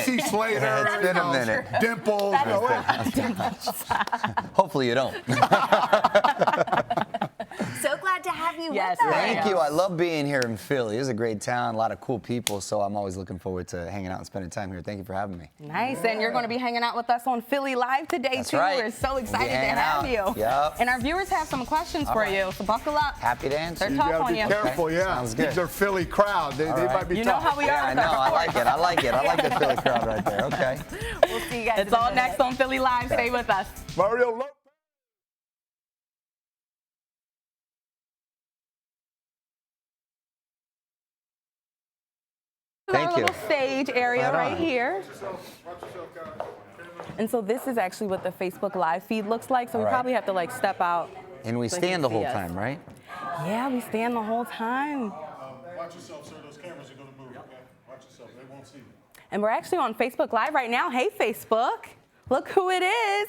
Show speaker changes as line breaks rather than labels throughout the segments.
see Slater.
It's been a minute.
Dimples.
Hopefully you don't.
So glad to have you
Yes,
with us.
Thank you. I love being here in Philly. It's a great town, a lot of cool people, so I'm always looking forward to hanging out and spending time here. Thank you for having me.
Nice, and you're going to be hanging out with us on Philly Live today,
That's
too.
right.
We're so
We'll be
excited to
hanging
have
out.
you.
Yep.
And our viewers have some questions for you, so buckle up.
Happy to answer.
They're
You
tough
gotta
on
be
you.
careful,
Okay.
yeah.
Sounds good.
These are Philly crowd. They
right.
might be
You know
tough.
how we
Yeah,
are.
I know. I like it. I like it. I like the Philly crowd right there. Okay.
We'll see you guys.
It's
in a
all
minute.
next on Philly Live. Stay with us.
Mario Lopez.
Thank
our
you.
little stage area
Right
right
on.
here. And so this is actually what the Facebook Live feed looks like. So we
All right.
probably have to like step out.
And we
So you can
stand the
see
whole
us.
time, right?
Yeah, we stand the whole time.
Watch yourself, sir. Those cameras are going to move, okay? Watch yourself. They won't see you.
And we're actually on Facebook Live right now. Hey, Facebook. Look who it is.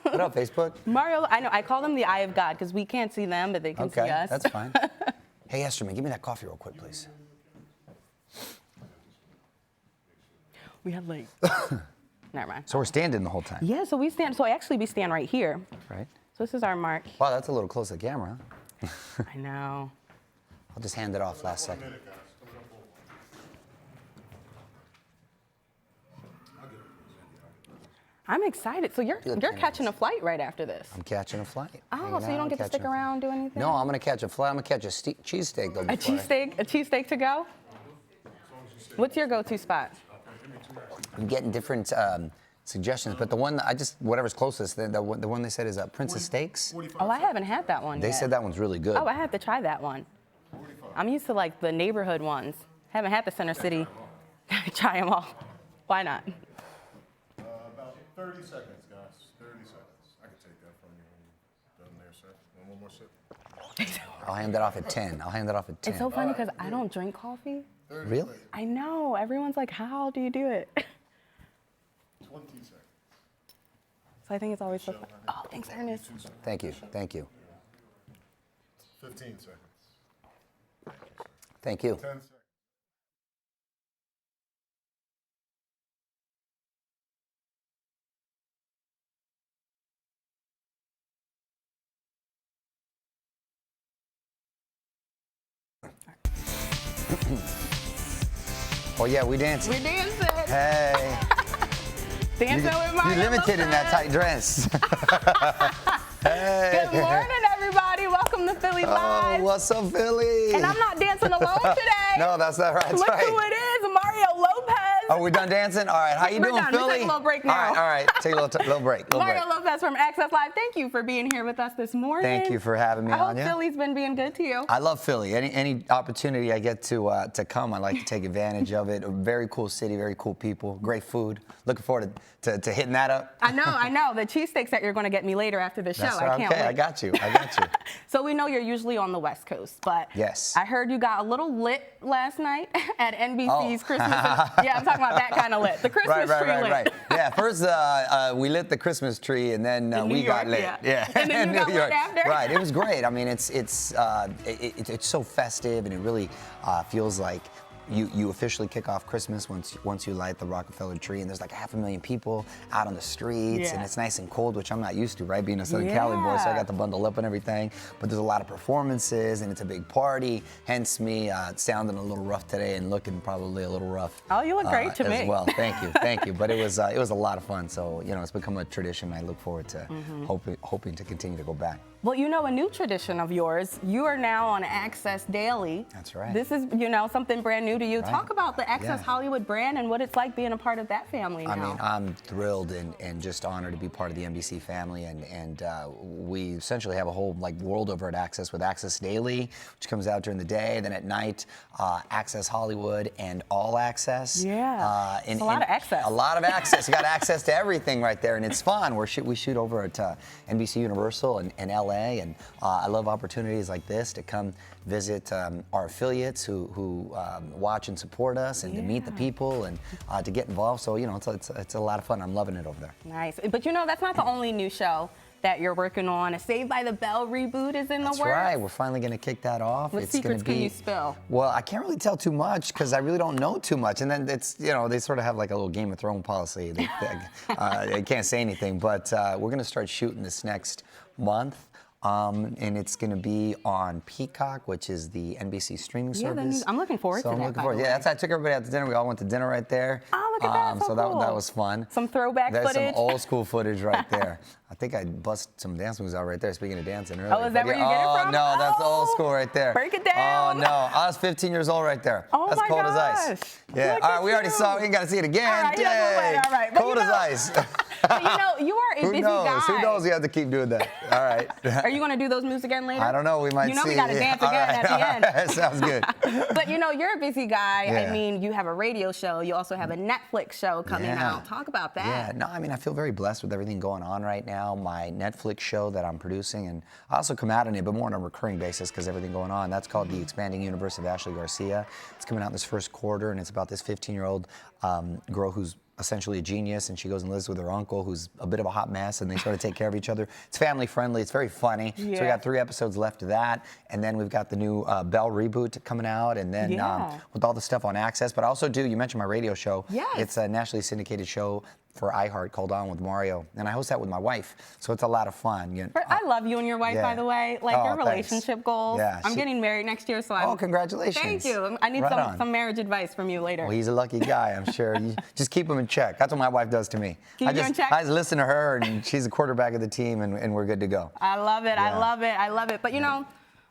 What up, Facebook?
Mario, I know, I call them the Eye of God because we can't see them, but they can see
Okay,
us.
that's fine. Hey, Esterman, give me that coffee real quick, please.
We have like, never mind.
So we're standing the whole time,
Yeah, so we stand right here.
right?
So this is our mark.
Wow, that's a little close to the camera. Huh?
I know.
I'll just hand it off last second.
I'm excited. So you're catching a flight right after this.
I'm catching a flight.
Oh,
Hanging
so you
out,
don't get to stick
catching a-
around, do anything?
No, I'm gonna catch a flight. I'm gonna catch a cheesesteak though.
A
before I-
cheesesteak to go? What's your go-to spot?
I'm getting different suggestions, but the one whatever's closest. The one they said is Princess Steaks.
Oh, I haven't had that one
They
yet.
said that one's really good.
Oh, I have to try that one. I'm used to like the neighborhood ones. Haven't had the Center City. Try them all. Why not?
About 30 seconds, guys. 30 seconds. I can take that from you when you're done there, sir. One more sip.
I'll hand it off at 10. I'll hand it off at 10.
It's so funny because I don't drink coffee.
Really?
I know. Everyone's like, how do you do it?
20 seconds.
So I think it's always so fun. Oh, thanks, Ernest.
Thank you. Thank you.
15 seconds.
Thank you.
10 seconds.
Oh yeah, we dancing.
We're dancing.
Hey.
Dancing with Mario
You limited in that
Lopez.
tight dress. Hey.
Good morning, everybody. Welcome to Philly Live.
Oh, what's up, Philly?
And I'm not dancing alone today.
No, that's not right. That's
Look
right.
who it is, Mario Lopez.
Oh, we done dancing? All right. How you
We're
doing,
done. We
Philly?
take a little break now.
All right. Take a little break.
Mario Lopez from Access Live. Thank you for being here with us this morning.
Thank you for having me,
I hope
Aunyea.
Philly's been being good to you.
I love Philly. Any opportunity I get to come, I like to take advantage of it. A very cool city, very cool people, great food. Looking forward to hitting that up.
I know. The cheesesteaks that you're going to get me later after the show.
That's
I can't
okay.
wait.
I got you.
So we know you're usually on the West Coast, but
Yes.
I heard you got a little lit last night at NBC's
Oh.
Christmas. Yeah, I'm talking about that kind of lit. The Christmas tree lit.
Right. Yeah, first we lit the Christmas tree and then
In
we
New
got
York,
lit.
yeah. And then
in
you got
New
lit
York.
after?
Right, it was great. I mean, it's so festive and it really feels like you officially kick off Christmas once you light the Rockefeller tree, and there's like 500,000 people out on the streets, and it's nice and cold, which I'm not used to, right? Being a Southern Cali boy, so I got to bundle up and everything. But there's a lot of performances, and it's a big party. Hence me sounding a little rough today and looking probably a little rough.
Oh, you look great to me.
As well, thank you. But it was a lot of fun. So it's become a tradition. I look forward to hoping to continue to go back.
Well, a new tradition of yours. You are now on Access Daily.
That's right.
This is, something brand new to you.
Right.
Talk about the Access Hollywood brand and what it's like being a part of that family now.
I mean, I'm thrilled and just honored to be part of the NBC family, and we essentially have a whole world over at Access with Access Daily, which comes out during the day, then at night, Access Hollywood and All Access.
Yeah, it's a lot of access.
A lot of access. You got access to everything right there, and it's fun. We shoot over at NBC Universal in LA, and I love opportunities like this to come visit our affiliates who watch and support us, and to meet the people and to get involved. So it's a lot of fun. I'm loving it over there.
Nice. But that's not the only new show that you're working on. A Saved by the Bell reboot is in the works.
That's right. We're finally going to kick that off.
What secrets can you spill?
Well, I can't really tell too much because I really don't know too much. And then it's, you know, they sort of have like a little Game of Thrones policy. They can't say anything. But we're going to start shooting this next month. And it's going to be on Peacock, which is the NBC streaming service.
I'm looking forward to that.
I'm looking forward. Yeah, I took everybody out to dinner. We all went to dinner right there.
Oh, look at that.
So
cool.
that was fun.
Some throwback
There's
footage.
some old school footage right there. I think I bust some dance moves out right there. Speaking of dancing earlier.
Oh, is that where you get it from?
No, that's old school right there.
Break it down.
Oh no, I was 15 years old right there.
Oh,
that's
my
cold as
gosh.
ice. Yeah.
Look
All right,
at
we already
you.
saw it. We ain't got to see it again.
All right, he doesn't win. All right. But
Cold as ice.
But you know, you are a busy guy.
Who knows? You have to keep doing that. All right.
Are you going to do those moves again later?
I don't know. We might see.
You know we got to dance again at the end.
Right. Sounds good.
But you know, you're a busy guy.
Yeah.
I mean, you have a radio show. You also have a Netflix show coming out. Talk about that.
Yeah, no, I mean, I feel very blessed with everything going on right now. My Netflix show that I'm producing, and I also come out in it, but more on a recurring basis because everything going on. That's called The Expanding Universe of Ashley Garcia. It's coming out in this first quarter, and it's about this 15-year-old girl who's essentially a genius, and she goes and lives with her uncle, who's a bit of a hot mess, and they sort of take care of each other. It's family friendly. It's very funny.
Yeah.
So we got 3 episodes left of that, and then we've got the new Bell reboot coming out, and then with all the stuff on Access. But I also do. You mentioned my radio show.
Yes.
It's a nationally syndicated show for iHeart called On with Mario, and I host that with my wife, so it's a lot of fun.
I love you and your wife, by the way. Like your
thanks.
relationship goals.
Yeah,
I'm getting married next year, so I'm.
Oh, congratulations!
Thank you. I need
Right
some marriage advice from you later.
Well, he's a lucky guy, I'm sure. You just keep him in check. That's what my wife does to me.
Keep you in check?
I just listen to her, and she's the quarterback of the team, and we're good to go.
I love it.
Yeah.
I love it. I love it. But you know,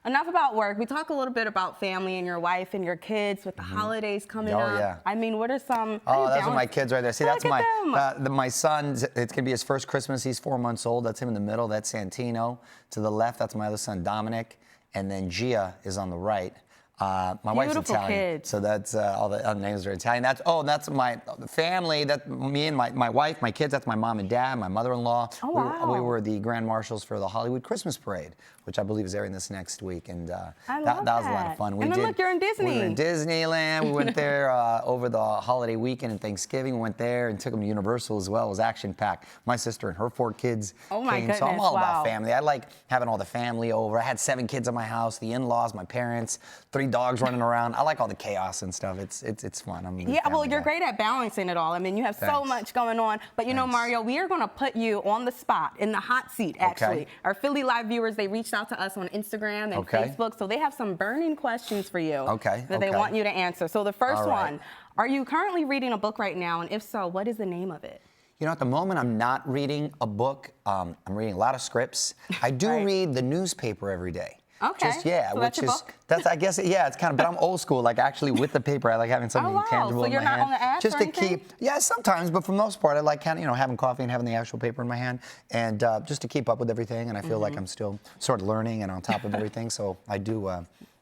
enough about work. We talk a little bit about family and your wife and your kids with the holidays coming up.
Yeah.
I mean, what are some?
Oh, that's one of my kids right there. See, that's
Look at them.
my son. It's gonna be his first Christmas. He's 4 months old. That's him in the middle. That's Santino. To the left, that's my other son, Dominic, and then Gia is on the right. My wife's
Beautiful
Italian,
kids.
so that's all the other names are Italian. That's my family. That me and my wife, my kids. That's my mom and dad, my mother-in-law.
Oh, wow.
We were the grand marshals for the Hollywood Christmas Parade, which I believe is airing this next week, and that was a lot of fun.
And then look, you're in Disney.
We were in Disneyland. We went there over the holiday weekend and Thanksgiving. We went there and took them to Universal as well. It was action-packed. My sister and her 4 kids
Oh my
came, so I'm
goodness,
all
wow.
about family. I like having all the family over. I had 7 kids at my house, the in-laws, my parents, 3 dogs running around. I like all the chaos and stuff. It's fun. I'm a
Yeah, well,
family
you're
guy.
great at balancing it all. I mean, you have so
Thanks.
much going on. But you know,
Thanks.
Mario, we are going to put you on the spot, in the hot seat, actually.
Okay.
Our Philly Live viewers, they reached out to us on Instagram and Facebook, so they have some burning questions for you that they want you to answer. So the first
All right.
one, are you currently reading a book right now? And if so, what is the name of it?
You know, at the moment, I'm not reading a book. I'm reading a lot of scripts. I do
Right.
read the newspaper every day.
Okay.
Just, yeah,
So
which
that's your
is
book?
that's I guess yeah, it's kind of, but I'm old school. Like actually with the paper, I like having something
Oh, wow.
tangible
So
in
you're
my
not
hand.
on the apps
just
or
to
anything?
keep, yeah, sometimes, but for the most part, I like kind of having coffee and having the actual paper in my hand, and just to keep up with everything. And I feel like I'm still sort of learning and on top of everything. So I do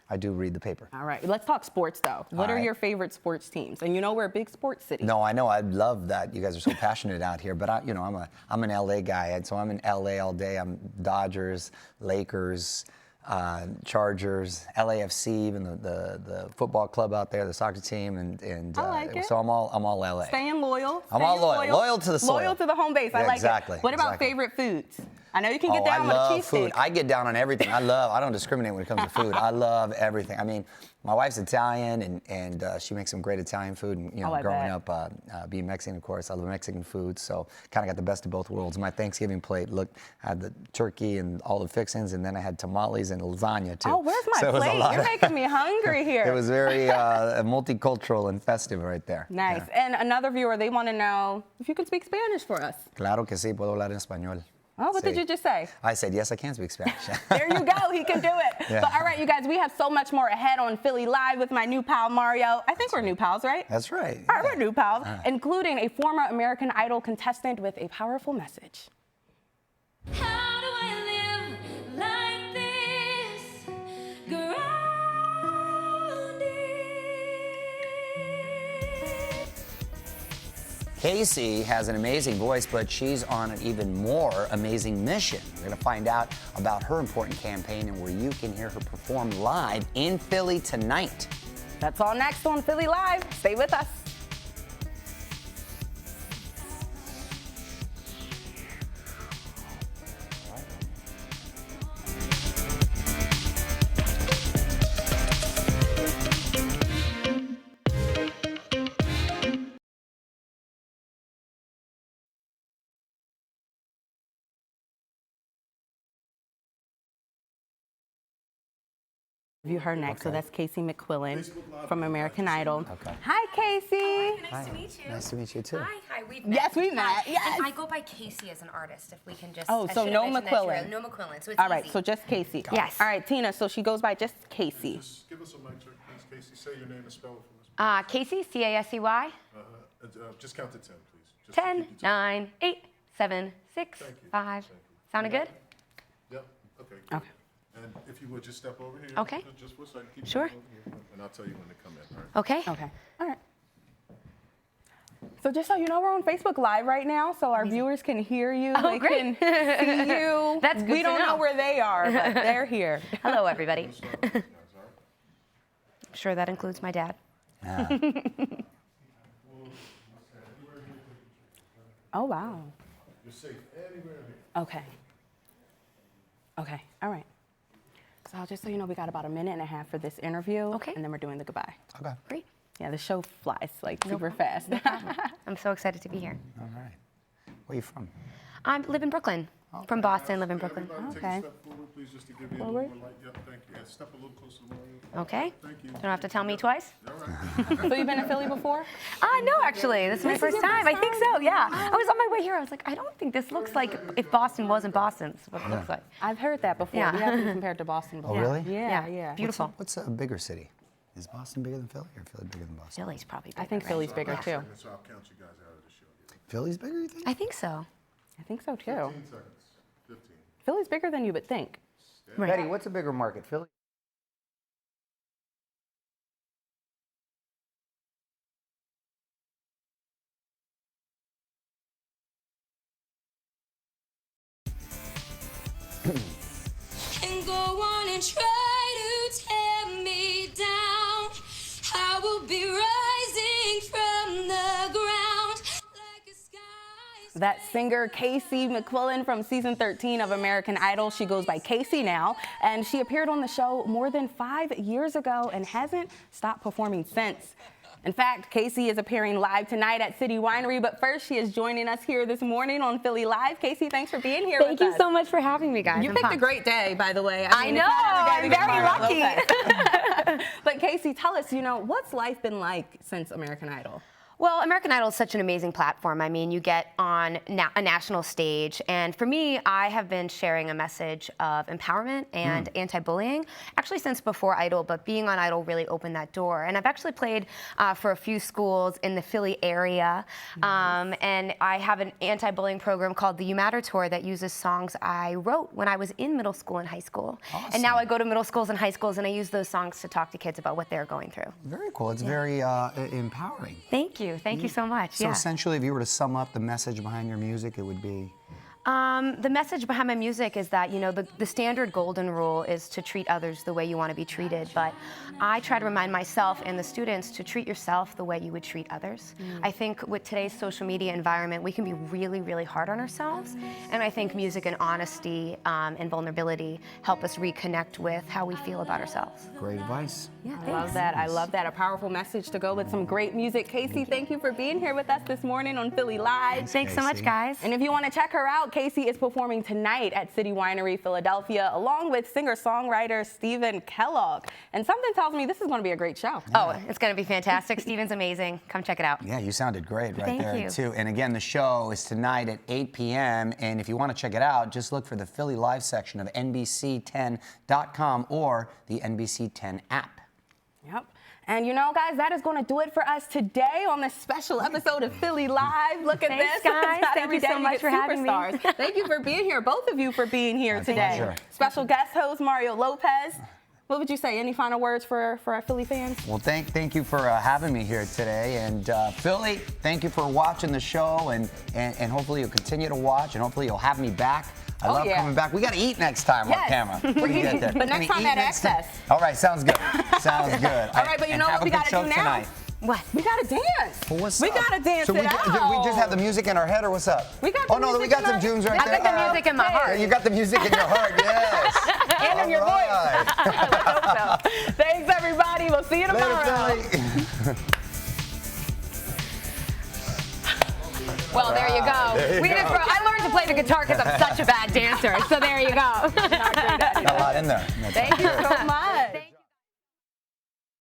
read the paper.
All right, let's talk sports, though. What
All
are
right.
your favorite sports teams? And you know we're a big sports city.
No, I know. I love that you guys are so passionate out here. But I'm an LA guy, and so I'm in LA all day. I'm Dodgers, Lakers, Chargers, LAFC, even the football club out there, the soccer team, and
I like it.
so I'm all LA.
Staying loyal.
I'm all
staying
loyal to the soil.
Loyal to the home base. I
Yeah,
like
exactly,
it. What about
exactly.
favorite foods? I know you can get
Oh,
down
I
with a
love
cheese
food.
steak.
I get down on everything. I don't discriminate when it comes to food. I love everything. I mean, my wife's Italian, and she makes some great Italian food. And,
I
growing
bet.
up, being Mexican, of course, I love Mexican food. So kind of got the best of both worlds. My Thanksgiving plate had the turkey and all the fixings, and then I had tamales and lasagna too.
Oh, where's my
So it was a
plate?
lot
You're
of-
making me hungry here.
It was very multicultural and festive right there.
Nice.
Yeah.
And another viewer, they want to know if you can speak Spanish for us.
Claro que sí, puedo hablar en español.
Oh, what did
Sí.
you just say?
I said, yes, I can speak Spanish.
There you go. He can do it.
Yeah.
But all right, you guys, we have so much more ahead on Philly Live with my new pal, Mario. I think we're new pals, right?
That's right.
All right, we're new pals, including a former American Idol contestant with a powerful message.
How do I live like this? Grounded.
Casey has an amazing voice, but she's on an even more amazing mission. We're going to find out about her important campaign and where you can hear her perform live in Philly tonight.
That's all next on Philly Live. Stay with us. View her next. So that's Casey McQuillen from American Idol.
Okay.
Hi, Casey.
Nice to meet you.
Nice to meet you too.
Hi, we've met.
Yes, we met.
Hi.
Yes.
And I go by Casey as an artist, if we can just.
Oh,
I
so
should
no
have mentioned that to
McQuillen.
you. No McQuillen, so it's
All right,
easy.
so just Casey.
Yes.
All right, Tina, so she goes by just Casey.
Just give us a mic check, please, Casey. Say your name and spell it for us.
Casey, C-A-S-E-Y.
Just count to 10, please. Just to
10,
keep you to-
9, 8, 7, 6,
Thank you.
5.
Thank you.
Sounded good?
Yep. Okay. Good.
Okay.
And if you would just step over here.
Okay.
Just for a second. Keep
Sure.
over here, and I'll tell you when to come in. All right.
Okay.
Okay. All right. So just so you know, we're on Facebook Live right now, so our viewers can hear you.
Oh,
they
great.
can see you.
That's good
We
to
don't know
know.
where they are, but they're here.
Hello, everybody.
Let's start with you guys, all right?
I'm sure that includes my dad.
Oh, wow.
You're safe anywhere here.
Okay. Okay. All right. So just so you know, we got about a minute and a half for this interview.
Okay.
And then we're doing the goodbye.
Okay.
Great.
Yeah, the show flies like super fast.
I'm so excited to be here.
All right. Where are you from?
I live in Brooklyn. From Boston, live in Brooklyn.
Everybody take
Okay.
a step forward, please, just to give you a
Forward.
little more light. Yep, thank you. And step a little closer to Mario.
Okay.
Thank you.
Don't have to tell me twice?
All right.
So you've been to Philly before?
No, actually. This is my
This is
first
your
time.
first
I think
time?
so, yeah. I was on my way here. I was like, I don't think this looks like if Boston wasn't Boston. This is what it looks like.
I've heard that before.
Yeah.
We have been compared to Boston before.
really?
Yeah, yeah.
Beautiful.
What's a bigger city? Is Boston bigger than Philly or Philly bigger than Boston?
Philly's probably bigger,
I think
right?
Philly's bigger too.
So I'll count you guys out of the show.
Philly's bigger, you think?
I think so.
I think so too.
15 seconds. 15.
Philly's bigger than you would think.
Right.
Betty, what's a bigger market, Philly?
And go on and try to tear me down. I will be rising from the ground like a sky.
That singer Casey McQuillen from season 13 of American Idol. She goes by Casey now, and she appeared on the show more than 5 years ago and hasn't stopped performing since. In fact, Casey is appearing live tonight at City Winery, but first she is joining us here this morning on Philly Live. Casey, thanks for being here
Thank
with
you
us.
so much for having me, guys.
You
I'm
picked a
pumped.
great day, by the way.
I
mean,
know,
it's not every day
I'm
to get
very
Mario Lopez. But Casey, tell us, what's life been like since American Idol?
Well, American Idol is such an amazing platform. I mean, you get on a national stage, and for me, I have been sharing a message of empowerment and anti-bullying, actually since before Idol, but being on Idol really opened that door. And I've actually played for a few schools in the Philly area, and I have an anti-bullying program called the You Matter Tour that uses songs I wrote when I was in middle school and high school. And now I go to middle schools and high schools, and I use those songs to talk to kids about what they're going through.
Very cool. It's very empowering.
Thank you. Thank you so much.
So essentially, if you were to sum up the message behind your music, it would be?
The message behind my music is that, the standard golden rule is to treat others the way you want to be treated. But I try to remind myself and the students to treat yourself the way you would treat others. I think with today's social media environment, we can be really, really hard on ourselves. And I think music and honesty and vulnerability help us reconnect with how we feel about ourselves.
Great advice.
Yeah,
I love that. I love that. A powerful message to go with some great music. Casey, thank you for being here with us this morning on Philly Live.
Thanks so much,
Casey.
guys.
And if you want to check her out, Casey is performing tonight at City Winery, Philadelphia, along with singer-songwriter Stephen Kellogg. And something tells me this is going to be a great show.
Oh, it's going to be fantastic. Steven's amazing. Come check it out.
Yeah, you sounded great right
Thank
there,
you.
too. And again, the show is tonight at 8 p.m. And if you want to check it out, just look for the Philly Live section of NBC10.com or the NBC 10 app.
Yep. And guys, that is going to do it for us today on this special episode of Philly Live. Look at
Thanks,
this.
guys.
It's not
Thank
every
you so
day you
much
get
for having me.
superstars. Thank you for being here, both of you for being here
My
today.
pleasure.
Special guest host Mario Lopez. What would you say? Any final words for our Philly fans?
Well, thank you for having me here today. And Philly, thank you for watching the show. And hopefully you'll continue to watch. And hopefully you'll have me back. I love coming back. We got to eat next time on camera.
We're
When we get
eating,
there.
but
Can
next
we
time
eat
at
next time?
Access.
All right, sounds good. Sounds good.
All right, but you know what we got to do now?
Tonight.
What?
We got to dance.
Well, what's
we
up?
got to dance
So
it
we
out.
just have the music in our head, or what's up?
We got the
oh no, we
music
got
in
some
our-
tunes right
I
there.
got the music in my heart.
Yeah, you got the music in your heart, yes.
And in your voice.
Right.
Thanks, everybody. We'll see you tomorrow.
Later, Philly.
Well, there you go.
There you go.
I learned to play the guitar because I'm such a bad dancer. So there you go.
Got a lot in there.
Thank you so much.